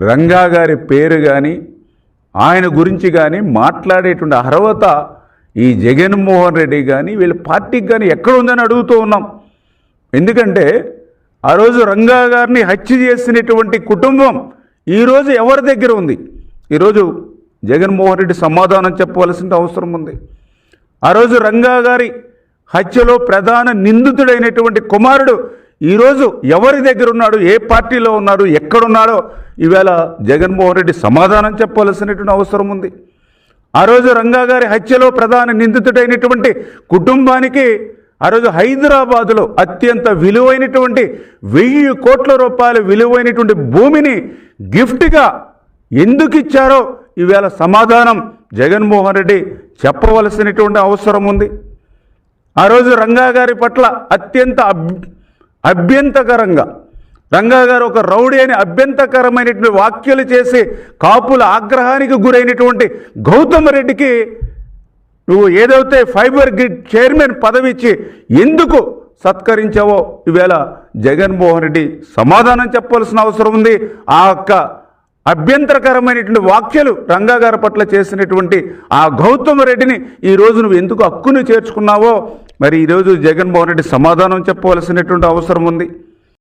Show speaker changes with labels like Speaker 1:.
Speaker 1: రంగా గారి పేరు కానీ ఆయన గురించి కానీ మాట్లాడేటువంటి అర్హత ఈ జగన్మోహన్ రెడ్డి కానీ వీళ్ళ పార్టీకి కానీ ఎక్కడ ఉందని అడుగుతూ ఉన్నాం. ఎందుకంటే ఆ రోజు రంగా గారిని హత్య చేసినటువంటి కుటుంబం ఈరోజు ఎవరి దగ్గర ఉంది? ఈరోజు జగన్మోహన్ రెడ్డి సమాధానం చెప్పవలసిన అవసరం ఉంది. ఆ రోజు రంగా గారి హత్యలో ప్రధాన నిందితుడైనటువంటి కుమారుడు ఈరోజు ఎవరి దగ్గర ఉన్నాడు, ఏ పార్టీలో ఉన్నాడు, ఎక్కడున్నాడో ఈవేళ జగన్మోహన్ రెడ్డి సమాధానం చెప్పవలసినటువంటి అవసరం ఉంది. ఆ రోజు రంగా గారి హత్యలో ప్రధాన నిందితుడైనటువంటి కుటుంబానికి ఆ రోజు హైదరాబాదులో అత్యంత విలువైనటువంటి 1000 కోట్ల రూపాయల విలువైనటువంటి భూమిని గిఫ్ట్గా ఎందుకు ఇచ్చారో ఈవేళ సమాధానం జగన్మోహన్ రెడ్డి చెప్పవలసినటువంటి అవసరం ఉంది. ఆ రోజు రంగా గారి పట్ల అత్యంత అభ్యంతకరంగా రంగా గారు ఒక రౌడీ అని అభ్యంతకరమైనటువంటి వ్యాఖ్యలు చేసి కాపుల ఆగ్రహానికి గురైనటువంటి గౌతమ్ రెడ్డికి నువ్వు ఏదైతే ఫైబర్ గ్రిడ్ చైర్మన్ పదవి ఇచ్చి ఎందుకు సత్కరించావో ఈవేళ జగన్మోహన్ రెడ్డి సమాధానం చెప్పవలసిన అవసరం ఉంది. ఆ యొక్క అభ్యంతరకరమైనటువంటి వ్యాఖ్యలు రంగా గారి పట్ల చేసినటువంటి ఆ గౌతమ్ రెడ్డిని ఈరోజు నువ్వు ఎందుకు హక్కును చేర్చుకున్నావో మరి ఈరోజు జగన్మోహన్ రెడ్డి సమాధానం చెప్పవలసినటువంటి అవసరం ఉంది.